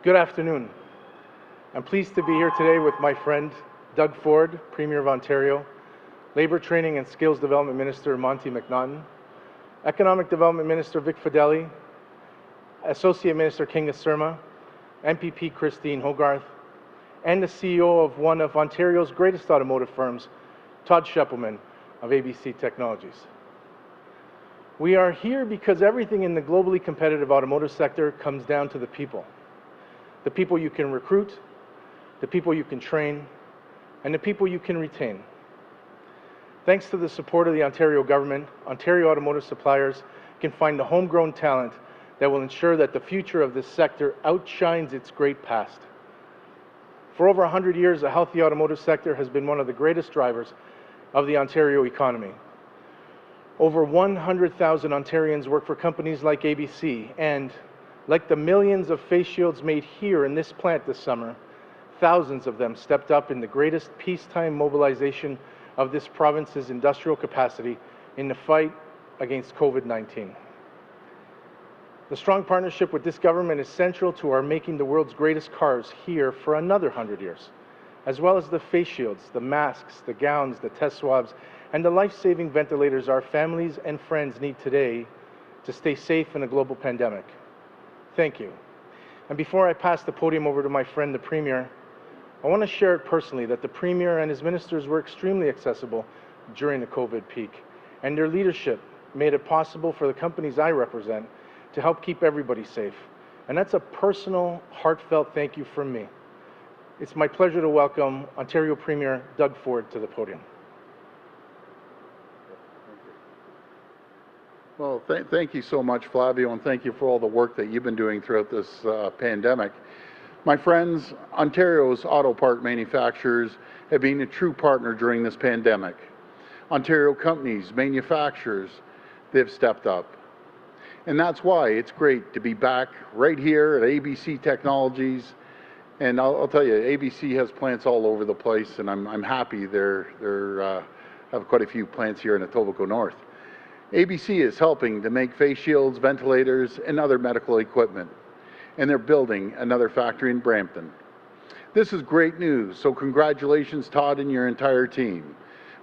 Good afternoon. I'm pleased to be here today with my friend Doug Ford, Premier of Ontario, Labour Training and Skills Development Minister Monty McNaughton, Economic Development Minister Vic Fedeli, Associate Minister Kinga Surma, MPP Christine Hogarth, and the CEO of one of Ontario's greatest automotive firms, Todd Scheppelman of ABC Technologies. We are here because everything in the globally competitive automotive sector comes down to the people. The people you can recruit, the people you can train, and the people you can retain. Thanks to the support of the Ontario government, Ontario automotive suppliers can find the homegrown talent that will ensure that the future of this sector outshines its great past. For over 100 years, a healthy automotive sector has been one of the greatest drivers of the Ontario economy. Over 100,000 Ontarians work for companies like ABC, and like the millions of face shields made here in this plant this summer, thousands of them stepped up in the greatest peacetime mobilization of this province's industrial capacity in the fight against COVID-19. The strong partnership with this government is central to our making the world's greatest cars here for another 100 years, as well as the face shields, the masks, the gowns, the test swabs, and the life-saving ventilators our families and friends need today to stay safe in a global pandemic. Thank you. And before I pass the podium over to my friend, the Premier, I want to share it personally that the Premier and his ministers were extremely accessible during the COVID peak, and their leadership made it possible for the companies I represent to help keep everybody safe. And that's a personal, heartfelt thank you from me. It's my pleasure to welcome Ontario Premier Doug Ford to the podium. Well, thank you so much, Flavio, and thank you for all the work that you've been doing throughout this pandemic. My friends, Ontario's auto part manufacturers have been a true partner during this pandemic. Ontario companies, manufacturers, they've stepped up. And that's why it's great to be back right here at ABC Technologies. And I'll tell you, ABC has plants all over the place, and I'm happy they have quite a few plants here in Etobicoke North. ABC is helping to make face shields, ventilators, and other medical equipment, and they're building another factory in Brampton. This is great news, so congratulations, Todd, and your entire team.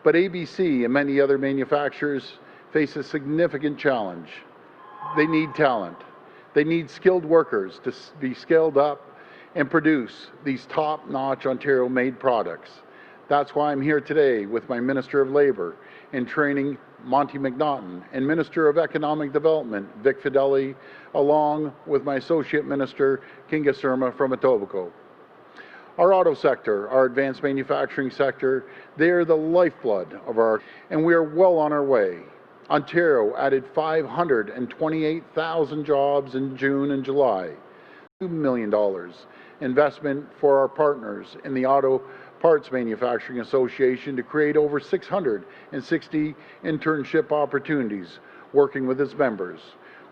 But ABC and many other manufacturers face a significant challenge. They need talent. They need skilled workers to be scaled up and produce these top-notch Ontario-made products. That's why I'm here today with my Minister of Labour and Training, Monty McNaughton, and Minister of Economic Development, Vic Fedeli, along with my Associate Minister, Kinga Surma from Etobicoke. Our auto sector, our advanced manufacturing sector, they are the lifeblood of and we are well on our way. Ontario added 528,000 jobs in June and July. $2 million investment for our partners in the Auto Parts Manufacturing Association to create over 660 internship opportunities working with its members.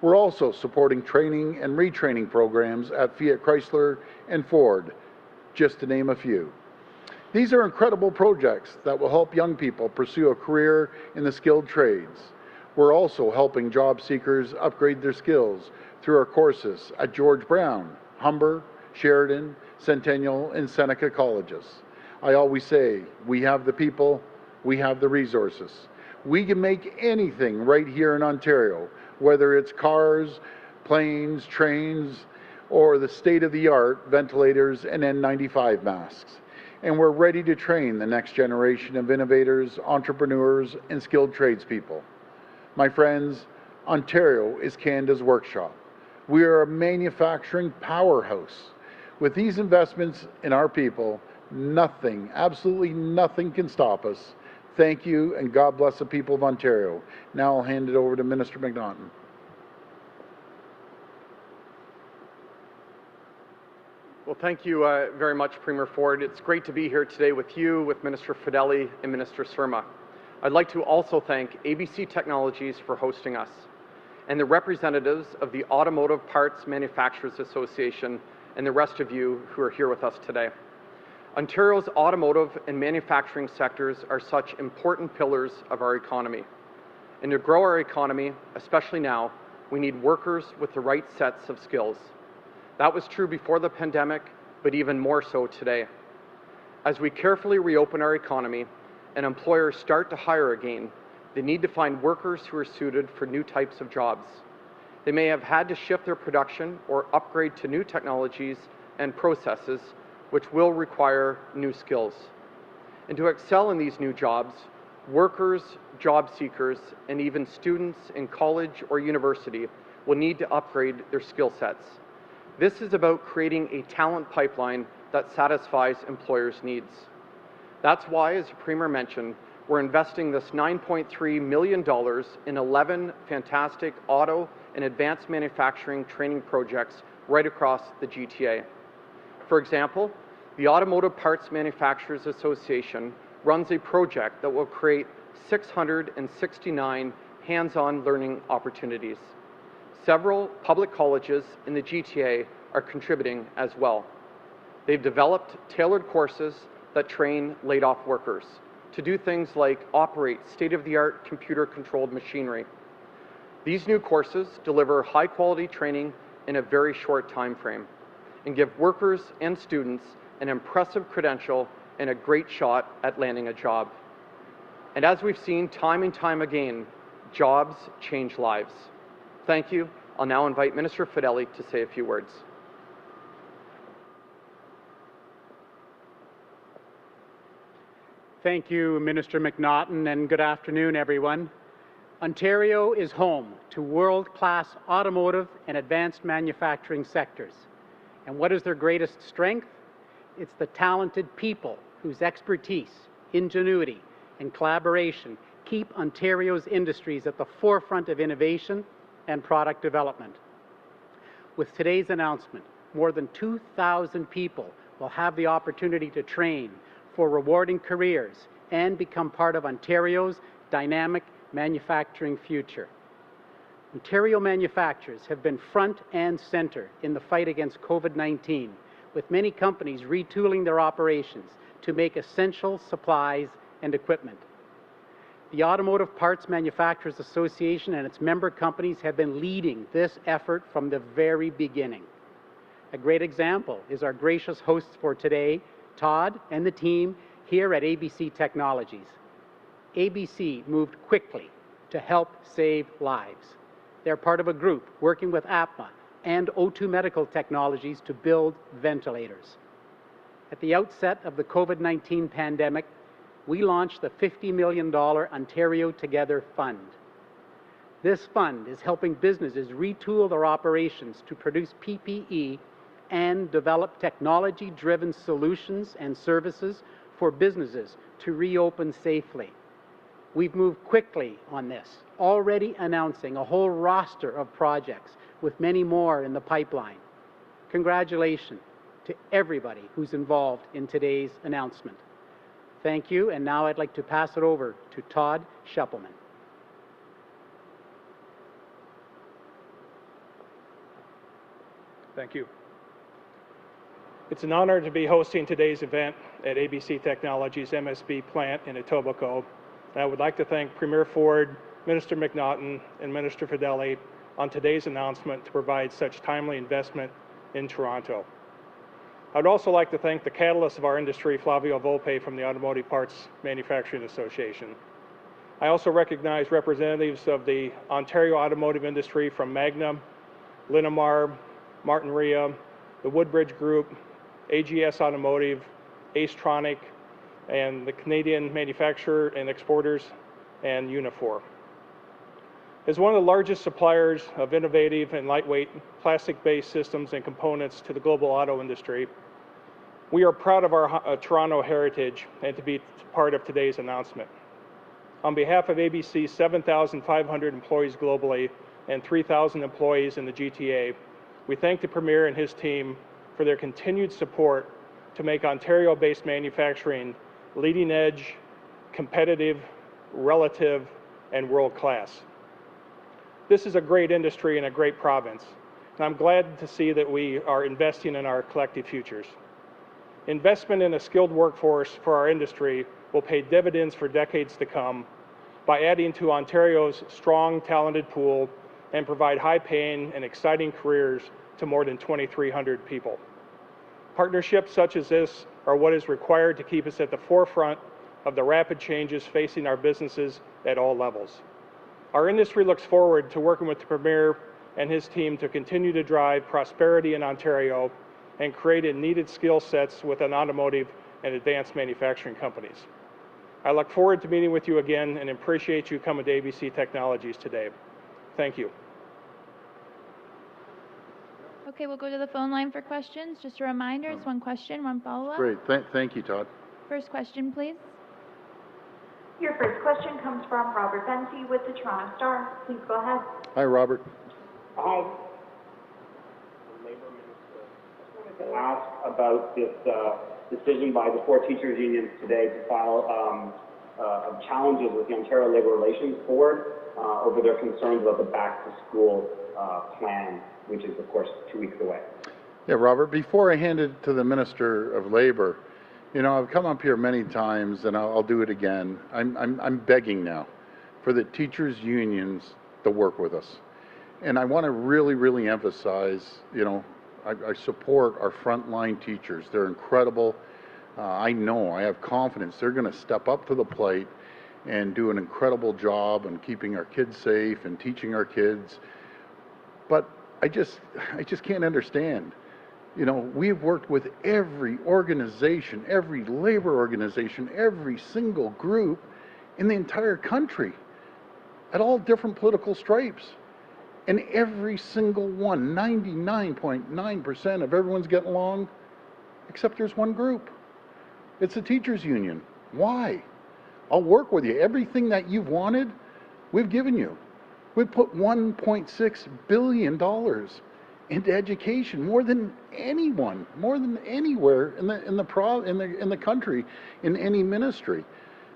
We're also supporting training and retraining programs at Fiat Chrysler and Ford, just to name a few. These are incredible projects that will help young people pursue a career in the skilled trades. We're also helping job seekers upgrade their skills through our courses at George Brown, Humber, Sheridan, Centennial, and Seneca colleges. I always say, we have the people, we have the resources. We can make anything right here in Ontario, whether it's cars, planes, trains, or the state-of-the-art ventilators and N95 masks. And we're ready to train the next generation of innovators, entrepreneurs, and skilled tradespeople. My friends, Ontario is Canada's workshop. We are a manufacturing powerhouse. With these investments in our people, nothing, absolutely nothing can stop us. Thank you, and God bless the people of Ontario. Now I'll hand it over to Minister McNaughton. Well, thank you very much, Premier Ford. It's great to be here today with you, with Minister Fedeli and Minister Surma. I'd like to also thank ABC Technologies for hosting us, and the representatives of the Automotive Parts Manufacturers Association and the rest of you who are here with us today. Ontario's automotive and manufacturing sectors are such important pillars of our economy. And to grow our economy, especially now, we need workers with the right sets of skills. That was true before the pandemic, but even more so today. As we carefully reopen our economy and employers start to hire again, they need to find workers who are suited for new types of jobs. They may have had to shift their production or upgrade to new technologies and processes, which will require new skills. And to excel in these new jobs, workers, job seekers, and even students in college or university will need to upgrade their skill sets. This is about creating a talent pipeline that satisfies employers' needs. That's why, as the Premier mentioned, we're investing this $9.3 million in 11 fantastic auto and advanced manufacturing training projects right across the GTA. For example, the Automotive Parts Manufacturers Association runs a project that will create 669 hands-on learning opportunities. Several public colleges in the GTA are contributing as well. They've developed tailored courses that train laid-off workers to do things like operate state-of-the-art computer-controlled machinery. These new courses deliver high-quality training in a very short time frame and give workers and students an impressive credential and a great shot at landing a job. And as we've seen time and time again, jobs change lives. Thank you. I'll now invite Minister Fedeli to say a few words. Thank you, Minister McNaughton, and good afternoon, everyone. Ontario is home to world-class automotive and advanced manufacturing sectors. And what is their greatest strength? It's the talented people whose expertise, ingenuity, and collaboration keep Ontario's industries at the forefront of innovation and product development. With today's announcement, more than 2,000 people will have the opportunity to train for rewarding careers and become part of Ontario's dynamic manufacturing future. Ontario manufacturers have been front and center in the fight against COVID-19, with many companies retooling their operations to make essential supplies and equipment. The Automotive Parts Manufacturers Association and its member companies have been leading this effort from the very beginning. A great example is our gracious hosts for today, Todd and the team here at ABC Technologies. ABC moved quickly to help save lives. They're part of a group working with APMA and O2 Medical Technologies to build ventilators. At the outset of the COVID-19 pandemic, we launched the $50 million Ontario Together Fund. This fund is helping businesses retool their operations to produce PPE and develop technology-driven solutions and services for businesses to reopen safely. We've moved quickly on this, already announcing a whole roster of projects with many more in the pipeline. Congratulations to everybody who's involved in today's announcement. Thank you, and now I'd like to pass it over to Todd Scheppelman. Thank you. It's an honor to be hosting today's event at ABC Technologies' MSB plant in Etobicoke. And I would like to thank Premier Ford, Minister McNaughton, and Minister Fedeli on today's announcement to provide such timely investment in Toronto. I would also like to thank the catalyst of our industry, Flavio Volpe from the Automotive Parts Manufacturing Association. I also recognize representatives of the Ontario automotive industry from Magna, Linamar, Martin Rea, the Woodbridge Group, AGS Automotive, Acetronic, and the Canadian manufacturer and exporters, and Unifor. As one of the largest suppliers of innovative and lightweight plastic-based systems and components to the global auto industry, we are proud of our Toronto heritage and to be part of today's announcement. On behalf of ABC's 7,500 employees globally and 3,000 employees in the GTA, we thank the Premier and his team for their continued support to make Ontario-based manufacturing leading edge, competitive, relative, and world-class. This is a great industry and a great province, and I'm glad to see that we are investing in our collective futures. Investment in a skilled workforce for our industry will pay dividends for decades to come by adding to Ontario's strong, talented pool and provide high-paying and exciting careers to more than 2,300 people. Partnerships such as this are what is required to keep us at the forefront of the rapid changes facing our businesses at all levels. Our industry looks forward to working with the Premier and his team to continue to drive prosperity in Ontario and create needed skill sets within automotive and advanced manufacturing companies. I look forward to meeting with you again and appreciate you coming to ABC Technologies today. Thank you. Okay, we'll go to the phone line for questions. Just a reminder, it's one question, one follow-up. Great. Thank you, Todd. First question, please. Your first question comes from Robert Benty with the Toronto Star. Please go ahead. Hi, Robert. Hi. Labour Minister. I just wanted to ask about this decision by the 4 teachers' unions today to file challenges with the Ontario Labour Relations Board over their concerns about the back-to-school plan, which is, of course, 2 weeks away. Yeah, Robert, before I hand it to the Minister of Labour, you know, I've come up here many times, and I'll do it again. I'm begging now for the teachers' unions to work with us. And I want to really emphasize, you know, I support our frontline teachers. They're incredible. I know, I have confidence they're going to step up to the plate and do an incredible job in keeping our kids safe and teaching our kids. But I just can't understand. You know, we've worked with every organization, every labor organization, every single group in the entire country at all different political stripes. And every single one, 99.9% of everyone's getting along, except there's one group. It's the teachers' union. Why? I'll work with you. Everything that you've wanted, we've given you. We've put $1.6 billion into education, more than anyone, more than anywhere in the country, in any ministry.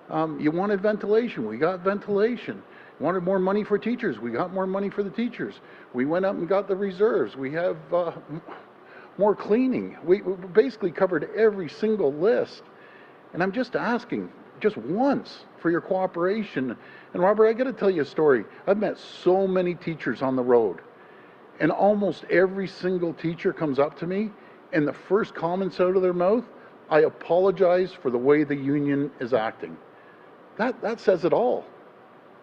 You wanted ventilation, we got ventilation. You wanted more money for teachers, we got more money for the teachers. We went up and got the reserves. We have more cleaning. We basically covered every single list. And I'm just asking, just once, for your cooperation. And Robert, I got to tell you a story. I've met so many teachers on the road. And almost every single teacher comes up to me, and the first comments out of their mouth, I apologize for the way the union is acting. That says it all.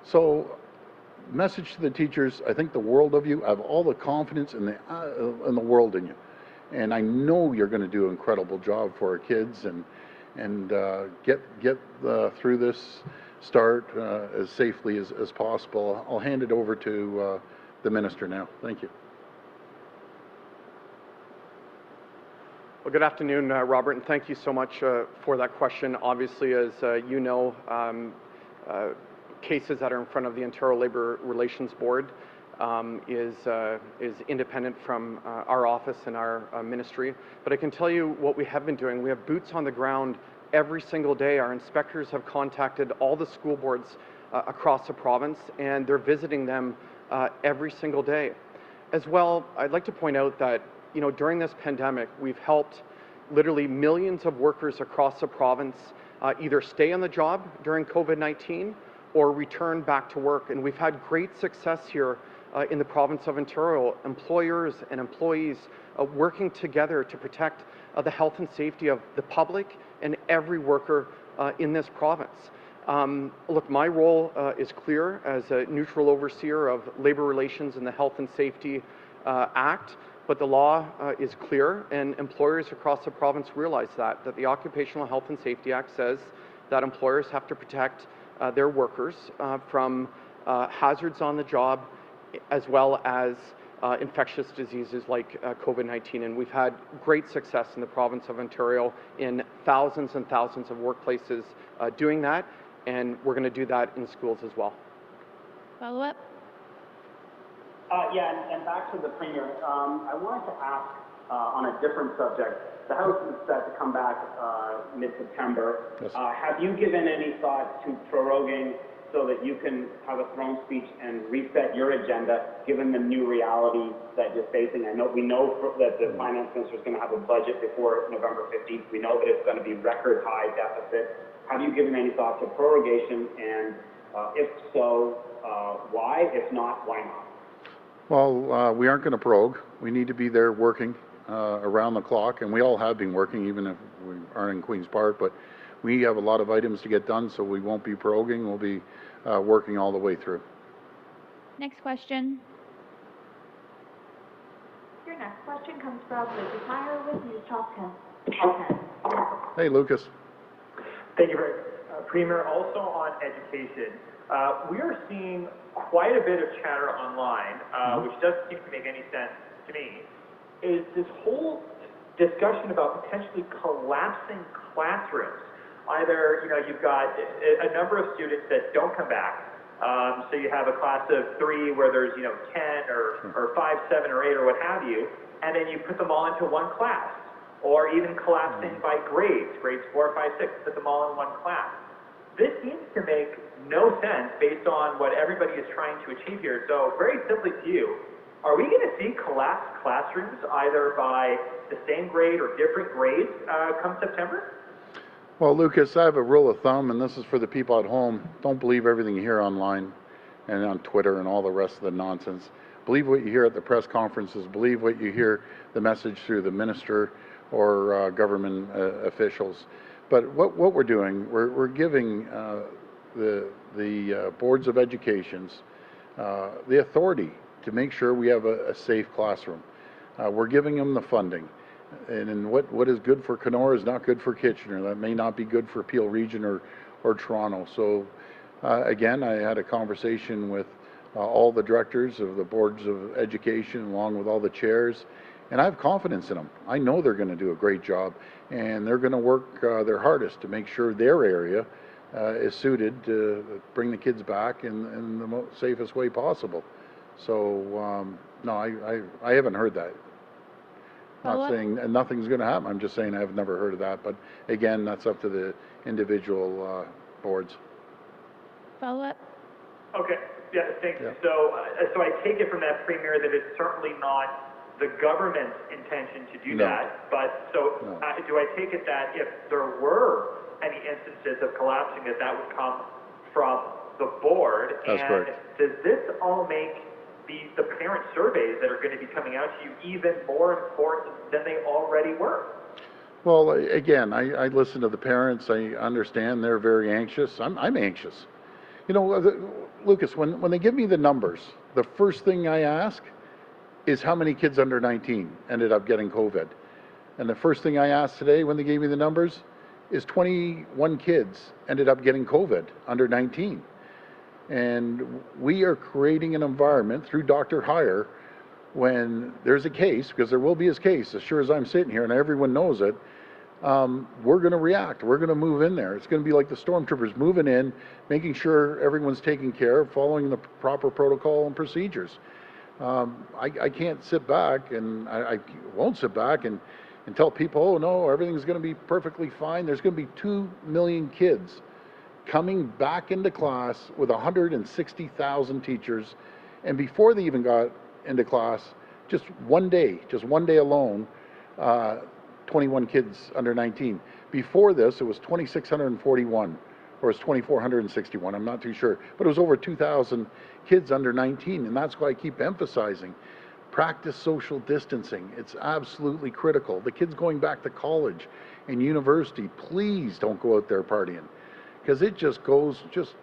So, message to the teachers, I think the world of you. I have all the confidence in the world in you. And I know you're going to do an incredible job for our kids and get through this start as safely as possible. I'll hand it over to the Minister now. Thank you. Well, good afternoon, Robert, and thank you so much for that question. Obviously, as you know, cases that are in front of the Ontario Labour Relations Board is independent from our office and our ministry. But I can tell you what we have been doing. We have boots on the ground every single day. Our inspectors have contacted all the school boards across the province, and they're visiting them every single day. As well, I'd like to point out that, you know, during this pandemic, we've helped literally millions of workers across the province either stay on the job during COVID-19 or return back to work. And we've had great success here in the province of Ontario, employers and employees working together to protect the health and safety of the public and every worker in this province. Look, my role is clear as a neutral overseer of labor relations and the Health and Safety Act. But the law is clear, and employers across the province realize that the Occupational Health and Safety Act says that employers have to protect their workers from hazards on the job, as well as infectious diseases like COVID-19. And we've had great success in the province of Ontario in thousands and thousands of workplaces doing that, and we're going to do that in schools as well. Follow up? Yeah, and back to the Premier. I wanted to ask on a different subject. The House is set to come back mid-September. Yes. Have you given any thought to proroguing so that you can have a throne speech and reset your agenda given the new reality that you're facing? We know that the finance minister is going to have a budget before November 15th. We know that it's going to be record high deficit. Have you given any thought to prorogation, and if so, why? If not, why not? Well, we aren't going to prorogue. We need to be there working around the clock, and we all have been working, even if we aren't in Queen's Park, but we have a lot of items to get done, so we won't be proroguing. We'll be working all the way through. Next question. Your next question comes from Lucas Meyer with News Talk 10. Hey, Lucas. Thank you, Premier. Also on education, we are seeing quite a bit of chatter online, which doesn't seem to make any sense to me, is this whole discussion about potentially collapsing classrooms. Either, you've got a number of students that don't come back, so you have a class of 3 where there's, 10 or 5, 7, or 8 or what have you, and then you put them all into one class, or even collapsing by grades 4, 5, 6, put them all in one class. This seems to make no sense based on what everybody is trying to achieve here. So very simply to you, are we going to see collapsed classrooms either by the same grade or different grades come September? Well, Lucas, I have a rule of thumb, and this is for the people at home. Don't believe everything you hear online and on Twitter and all the rest of the nonsense. Believe what you hear at the press conferences. Believe what you hear, the message through the minister or government officials. But what we're doing, we're giving the boards of educations the authority to make sure we have a safe classroom. We're giving them the funding. And what is good for Kenora is not good for Kitchener. That may not be good for Peel Region or Toronto. So again, I had a conversation with all the directors of the boards of education along with all the chairs, and I have confidence in them. I know they're going to do a great job, and they're going to work their hardest to make sure their area is suited to bring the kids back in the most safest way possible. So no, I haven't heard that. Not saying nothing's going to happen. I'm just saying I've never heard of that. But again, that's up to the individual boards. Follow up? Okay. Yeah, thank you. So I take it from that, Premier, that it's certainly not the government's intention to do that. But so do I take it that if there were any instances of collapsing, that would come from the board? That's correct. Does this all make the parent surveys that are going to be coming out to you even more important than they already were? Well, again, I listen to the parents. I understand they're very anxious. I'm anxious. Lucas, when they give me the numbers, the first thing I ask is how many kids under 19 ended up getting COVID. And the first thing I asked today when they gave me the numbers is 21 kids ended up getting COVID under 19. And we are creating an environment through Dr. Heyer when there's a case, because there will be a case, as sure as I'm sitting here and everyone knows it, we're going to react. We're going to move in there. It's going to be like the stormtroopers moving in, making sure everyone's taken care of, following the proper protocol and procedures. I can't sit back, and I won't sit back and tell people, oh no, everything's going to be perfectly fine. There's going to be 2 million kids coming back into class with 160,000 teachers, and before they even got into class, just one day alone, 21 kids under 19. Before this, it was 2,641, or it was 2,461, I'm not too sure, but it was over 2,000 kids under 19, and that's why I keep emphasizing practice social distancing. It's absolutely critical. The kids going back to college and university, please don't go out there partying, because it just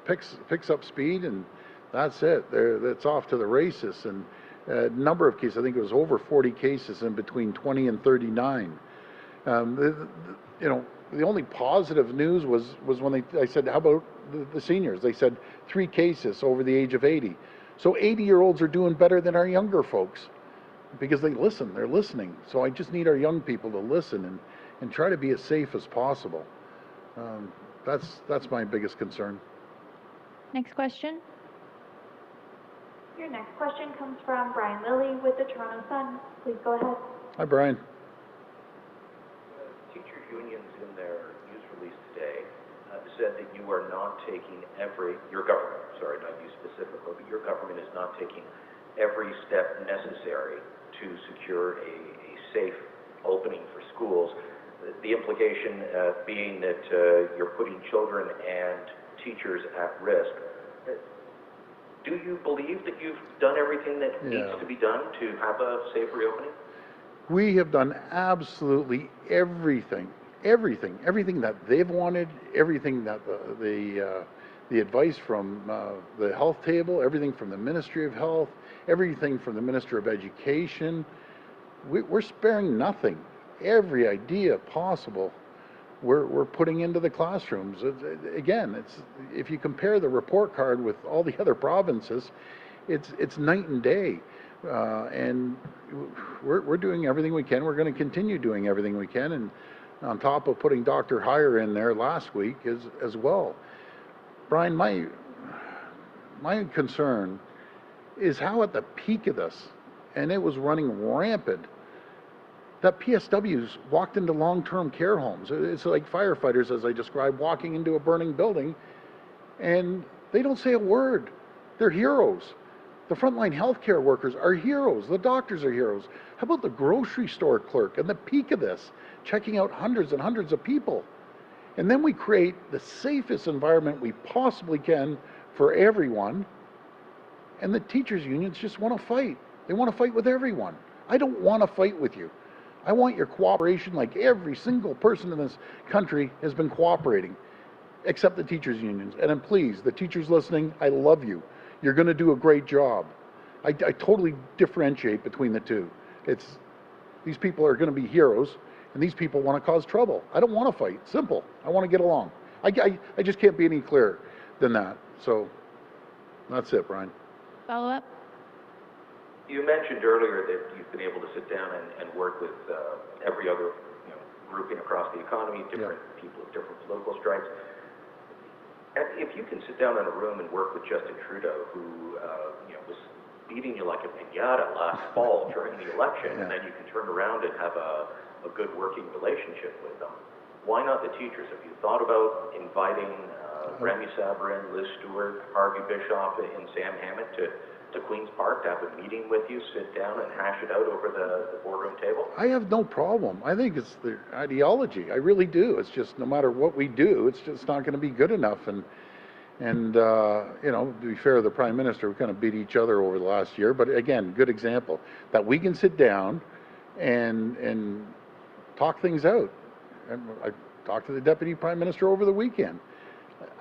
picks up speed, and that's it. It's off to the races. And a number of cases, I think it was over 40 cases in between 20 and 39. The only positive news was when I said, how about the seniors? They said 3 cases over the age of 80. So 80-year-olds are doing better than our younger folks because they listen. They're listening. So I just need our young people to listen and try to be as safe as possible. That's my biggest concern. Next question. Your next question comes from Brian Lilly with the Toronto Sun. Please go ahead. Hi, Brian. Teachers unions in their news release today said that you are not taking your government, sorry, not you specifically, but your government is not taking every step necessary to secure a safe opening for schools. The implication being that you're putting children and teachers at risk. Do you believe that you've done everything that needs to be done to have a safe reopening? We have done absolutely everything that they've wanted, everything that the advice from the health table, everything from the Ministry of Health, everything from the Minister of Education. We're sparing nothing. Every idea possible we're putting into the classrooms. Again, if you compare the report card with all the other provinces, it's night and day. And we're doing everything we can. We're going to continue doing everything we can, and on top of putting Dr. Heyer in there last week as well. Brian, my concern is how at the peak of this, and it was running rampant, that PSWs walked into long-term care homes. It's like firefighters, as I described, walking into a burning building, and they don't say a word. They're heroes. The frontline healthcare workers are heroes. The doctors are heroes. How about the grocery store clerk and the peak of this, checking out hundreds and hundreds of people? And then we create the safest environment we possibly can for everyone, and the teachers' unions just want to fight. They want to fight with everyone. I don't want to fight with you. I want your cooperation like every single person in this country has been cooperating, except the teachers' unions. And then please, the teachers listening, I love you. You're going to do a great job. I totally differentiate between the two. These people are going to be heroes, and these people want to cause trouble. I don't want to fight. Simple. I want to get along. I just can't be any clearer than that. So that's it, Brian. Follow up? You mentioned earlier that you've been able to sit down and work with every other grouping across the economy, different people with different political stripes. And if you can sit down in a room and work with Justin Trudeau, who was beating you like a piñata last fall during the election, and then you can turn around and have a good working relationship with them, why not the teachers? Have you thought about inviting Remy Sabarin, Liz Stewart, Harvey Bischoff, and Sam Hammett to Queen's Park to have a meeting with you, sit down and hash it out over the boardroom table? I have no problem. I think it's the ideology. I really do. It's just no matter what we do, it's just not going to be good enough. And to be fair to the Prime Minister, we kind of beat each other over the last year. But again, good example that we can sit down and talk things out. And I talked to the Deputy Prime Minister over the weekend.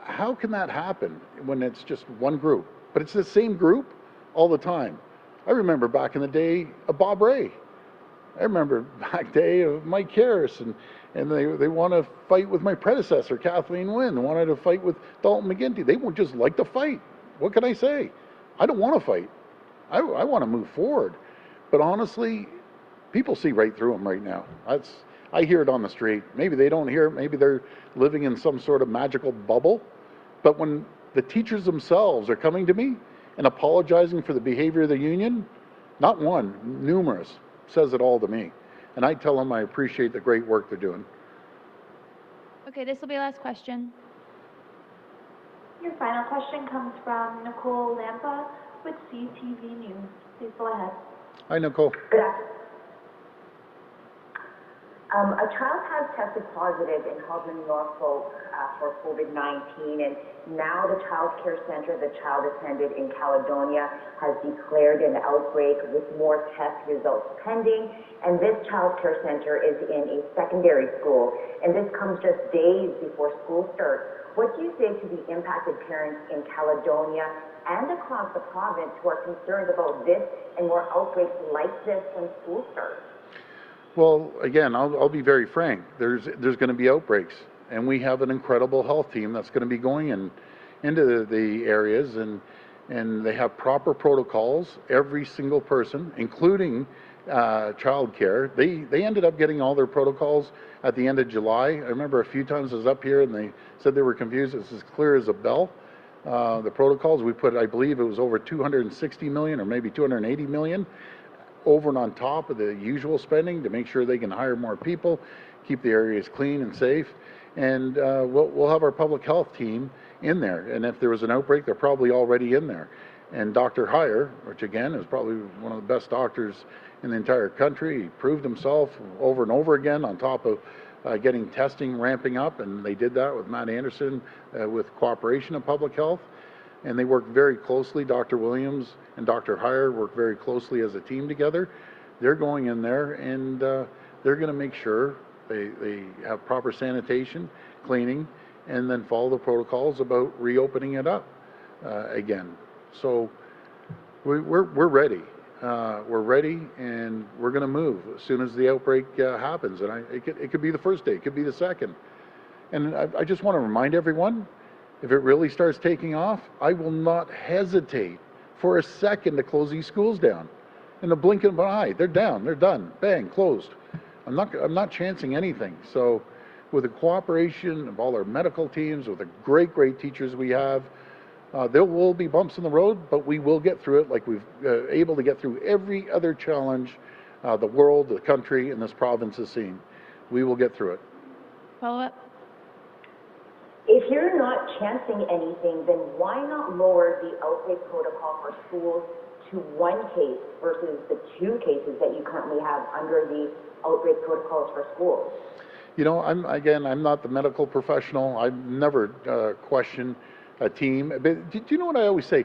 How can that happen when it's just one group? But it's the same group all the time. I remember back in the day of Bob Ray. I remember back in the day of Mike Harris, and they want to fight with my predecessor, Kathleen Wynne. They wanted to fight with Dalton McGuinty. They would just like to fight. What can I say? I don't want to fight. I want to move forward. But honestly, people see right through them right now. I hear it on the street. Maybe they don't hear it. Maybe they're living in some sort of magical bubble. But when the teachers themselves are coming to me and apologizing for the behavior of the union, not one, numerous, says it all to me. And I tell them I appreciate the great work they're doing. Okay, this will be the last question. Your final question comes from Nicole Lampa with CTV News. Please go ahead. Hi, Nicole. Good afternoon. A child has tested positive in Halton, Norfolk for COVID-19, and now the child care center the child attended in Caledonia has declared an outbreak with more test results pending. And this child care center is in a secondary school, and this comes just days before school starts. What do you say to the impacted parents in Caledonia and across the province who are concerned about this and more outbreaks like this when school starts? Well, again, I'll be very frank. There's going to be outbreaks, and we have an incredible health team that's going to be going into the areas, and they have proper protocols. Every single person, including childcare, they ended up getting all their protocols at the end of July. I remember a few times I was up here, and they said they were confused. It's as clear as a bell. The protocols we put, I believe it was over 260 million or maybe 280 million. Over and on top of the usual spending to make sure they can hire more people, keep the areas clean and safe. and we'll have our public health team in there. And if there was an outbreak, they're probably already in there. And Dr. Heyer, which again is probably one of the best doctors in the entire country, he proved himself over and over again on top of getting testing ramping up, and they did that with Matt Anderson with cooperation of public health. And they work very closely. Dr. Williams and Dr. Heyer work very closely as a team together. They're going in there and they're going to make sure they have proper sanitation, cleaning, and then follow the protocols about reopening it up again. So we're ready. We're ready, and we're going to move as soon as the outbreak happens. And it could be the first day, it could be the second. And I just want to remind everyone, if it really starts taking off, I will not hesitate for a second to close these schools down. In the blink of an eye, they're down, they're done, bang, closed. I'm not chancing anything. So with the cooperation of all our medical teams, with the great teachers we have, there will be bumps in the road, but we will get through it like we've able to get through every other challenge the world, the country, and this province has seen. We will get through it. Follow up. If you're not chancing anything, then why not lower the outbreak protocol for schools to 1 case versus the 2 cases that you currently have under the outbreak protocols for schools? You know, I'm not the medical professional. I've never questioned a team. But do you know what I always say?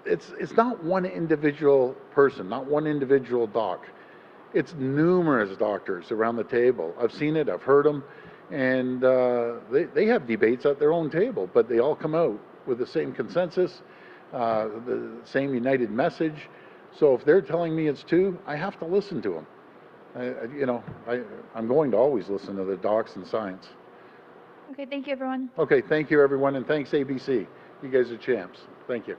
It's not one individual person, not one individual doc. It's numerous doctors around the table. I've seen it, I've heard them, and they have debates at their own table, but they all come out with the same consensus, the same united message. So if they're telling me it's 2, I have to listen to them. I'm going to always listen to the docs and science. Okay, thank you, everyone. Okay, thank you, everyone, and thanks, ABC. You guys are champs. Thank you.